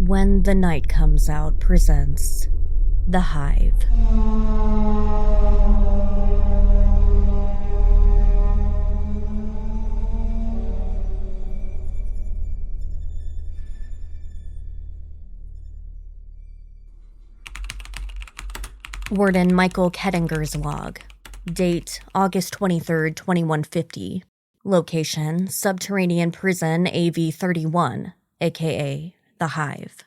When the Night Comes Out presents The Hive. Warden Michael Kettinger's log. Date August 23rd, 2150. Location Subterranean Prison AV-31, aka The Hive.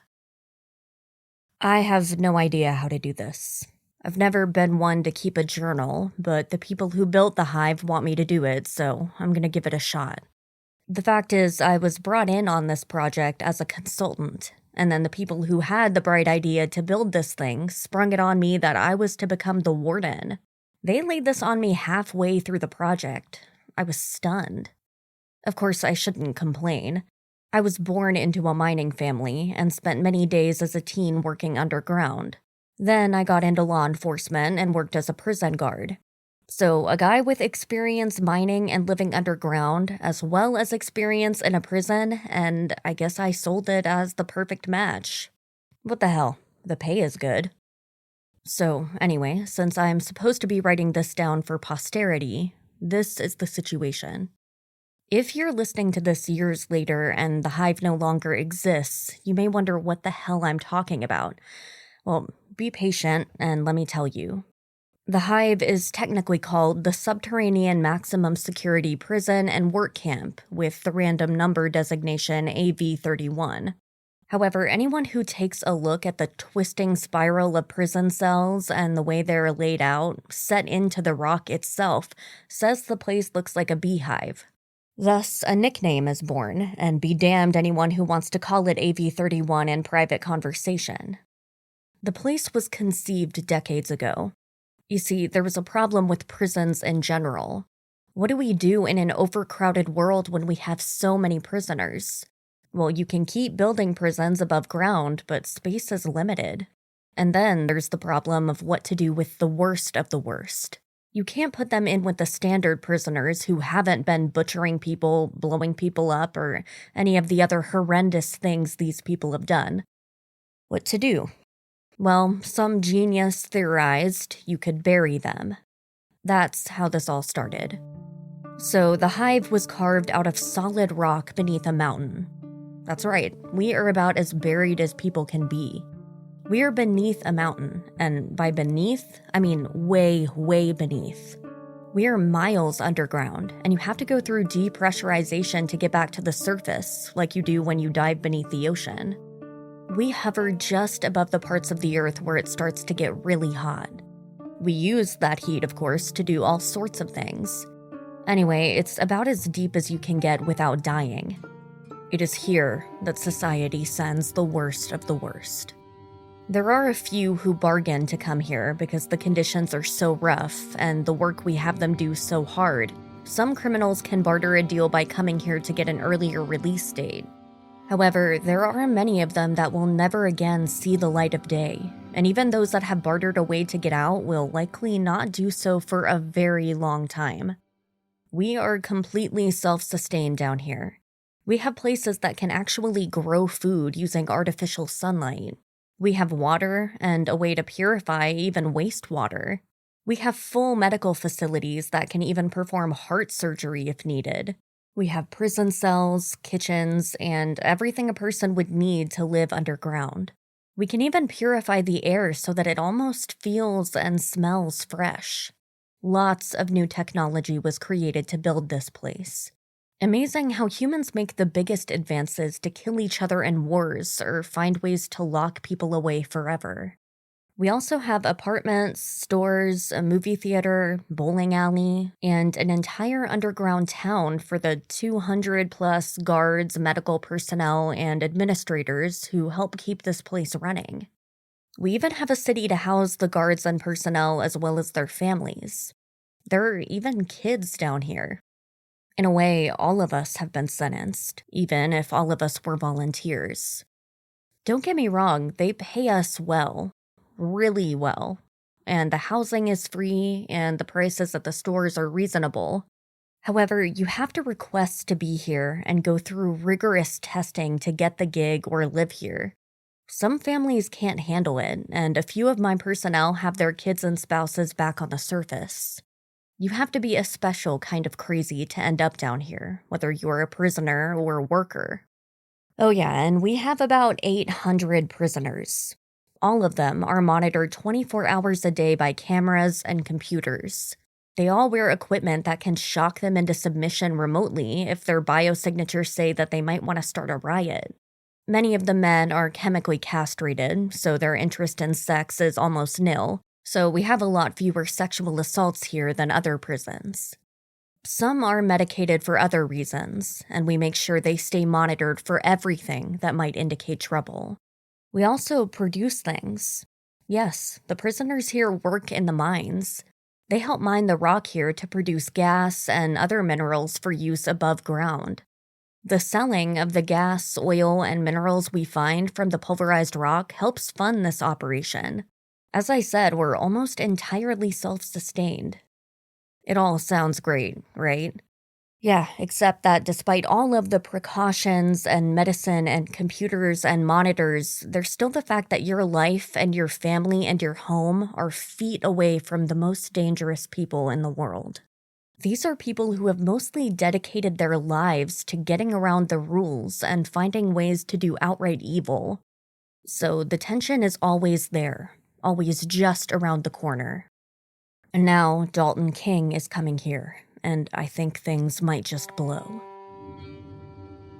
I have no idea how to do this. I've never been one to keep a journal, but the people who built the Hive want me to do it, so I'm gonna give it a shot. The fact is, I was brought in on this project as a consultant, and then the people who had the bright idea to build this thing sprung it on me that I was to become the warden. They laid this on me halfway through the project. I was stunned. Of course, I shouldn't complain. I was born into a mining family and spent many days as a teen working underground. Then I got into law enforcement and worked as a prison guard. So a guy with experience mining and living underground, as well as experience in a prison, and I guess I sold it as the perfect match. What the hell? The pay is good. So anyway, since I'm supposed to be writing this down for posterity, this is the situation. If you're listening to this years later and the Hive no longer exists, you may wonder what the hell I'm talking about. Well, be patient and let me tell you. The Hive is technically called the Subterranean Maximum Security Prison and Work Camp, with the random number designation AV-31. However, anyone who takes a look at the twisting spiral of prison cells and the way they're laid out, set into the rock itself, says the place looks like a beehive. Thus, a nickname is born, and be damned anyone who wants to call it AV-31 in private conversation. The place was conceived decades ago. You see, there was a problem with prisons in general. What do we do in an overcrowded world when we have so many prisoners? Well, you can keep building prisons above ground, but space is limited. And then there's the problem of what to do with the worst of the worst. You can't put them in with the standard prisoners who haven't been butchering people, blowing people up, or any of the other horrendous things these people have done. What to do? Well, some genius theorized you could bury them. That's how this all started. So the Hive was carved out of solid rock beneath a mountain. That's right, we are about as buried as people can be. We are beneath a mountain, and by beneath, I mean way, way beneath. We are miles underground, and you have to go through depressurization to get back to the surface, like you do when you dive beneath the ocean. We hover just above the parts of the earth where it starts to get really hot. We use that heat, of course, to do all sorts of things. Anyway, it's about as deep as you can get without dying. It is here that society sends the worst of the worst. There are a few who bargain to come here because the conditions are so rough and the work we have them do so hard. Some criminals can barter a deal by coming here to get an earlier release date. However, there are many of them that will never again see the light of day, and even those that have bartered a way to get out will likely not do so for a very long time. We are completely self-sustained down here. We have places that can actually grow food using artificial sunlight. We have water and a way to purify even wastewater. We have full medical facilities that can even perform heart surgery if needed. We have prison cells, kitchens, and everything a person would need to live underground. We can even purify the air so that it almost feels and smells fresh. Lots of new technology was created to build this place. Amazing how humans make the biggest advances to kill each other in wars or find ways to lock people away forever. We also have apartments, stores, a movie theater, bowling alley, and an entire underground town for the 200-plus guards, medical personnel, and administrators who help keep this place running. We even have a city to house the guards and personnel as well as their families. There are even kids down here. In a way, all of us have been sentenced, even if all of us were volunteers. Don't get me wrong, they pay us well. Really well, and the housing is free and the prices at the stores are reasonable. However, you have to request to be here and go through rigorous testing to get the gig or live here. Some families can't handle it, and a few of my personnel have their kids and spouses back on the surface. You have to be a special kind of crazy to end up down here, whether you're a prisoner or a worker. Oh yeah, and we have about 800 prisoners. All of them are monitored 24 hours a day by cameras and computers. They all wear equipment that can shock them into submission remotely if their biosignatures say that they might want to start a riot. Many of the men are chemically castrated, so their interest in sex is almost nil, so we have a lot fewer sexual assaults here than other prisons. Some are medicated for other reasons, and we make sure they stay monitored for everything that might indicate trouble. We also produce things. Yes, the prisoners here work in the mines. They help mine the rock here to produce gas and other minerals for use above ground. The selling of the gas, oil, and minerals we find from the pulverized rock helps fund this operation. As I said, we're almost entirely self-sustained. It all sounds great, right? Yeah, except that despite all of the precautions and medicine and computers and monitors, there's still the fact that your life and your family and your home are feet away from the most dangerous people in the world. These are people who have mostly dedicated their lives to getting around the rules and finding ways to do outright evil. So the tension is always there, always just around the corner. And now Dalton King is coming here, and I think things might just blow.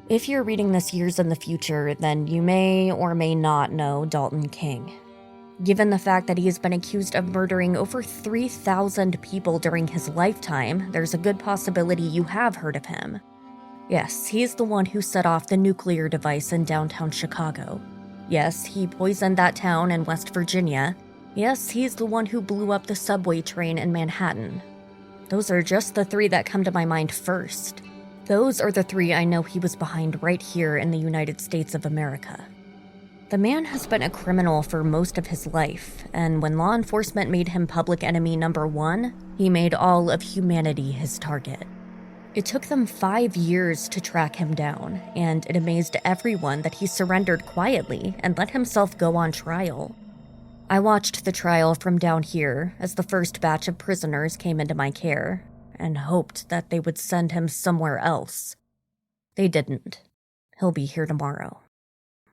If you're reading this years in the future, then you may or may not know Dalton King. Given the fact that he has been accused of murdering over 3,000 people during his lifetime, there's a good possibility you have heard of him. Yes, he's the one who set off the nuclear device in downtown Chicago. Yes, he poisoned that town in West Virginia. Yes, he's the one who blew up the subway train in Manhattan. Those are just the three that come to my mind first. Those are the three I know he was behind right here in the United States of America. The man has been a criminal for most of his life, and when law enforcement made him public enemy number 1, he made all of humanity his target. It took them 5 years to track him down, and it amazed everyone that he surrendered quietly and let himself go on trial. I watched the trial from down here as the first batch of prisoners came into my care, and hoped that they would send him somewhere else. They didn't. He'll be here tomorrow.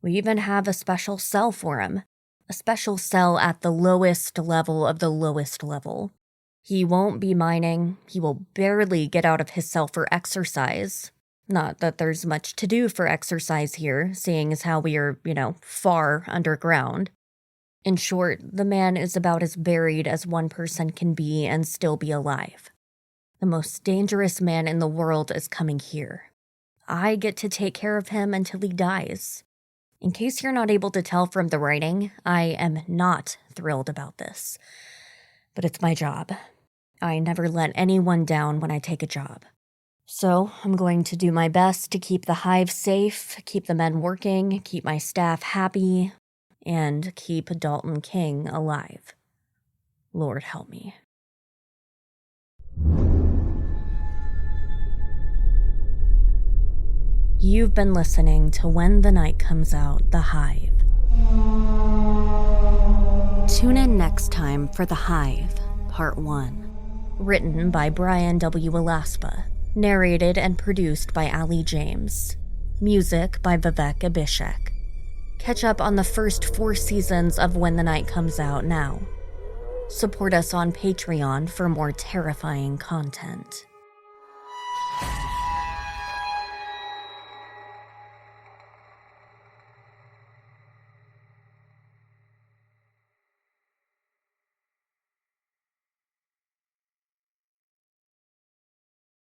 We even have a special cell for him. A special cell at the lowest level of the lowest level. He won't be mining. He will barely get out of his cell for exercise. Not that there's much to do for exercise here, seeing as how we are, far underground. In short, the man is about as buried as one person can be and still be alive. The most dangerous man in the world is coming here. I get to take care of him until he dies. In case you're not able to tell from the writing, I am not thrilled about this. But it's my job. I never let anyone down when I take a job. So I'm going to do my best to keep the Hive safe, keep the men working, keep my staff happy, and keep Dalton King alive. Lord help me. You've been listening to When the Night Comes Out, The Hive. Tune in next time for The Hive, Part 1. Written by Brian W. Alaspa. Narrated and produced by Ali James. Music by Vivek Abhishek. Catch up on the first 4 seasons of When the Night Comes Out now. Support us on Patreon for more terrifying content.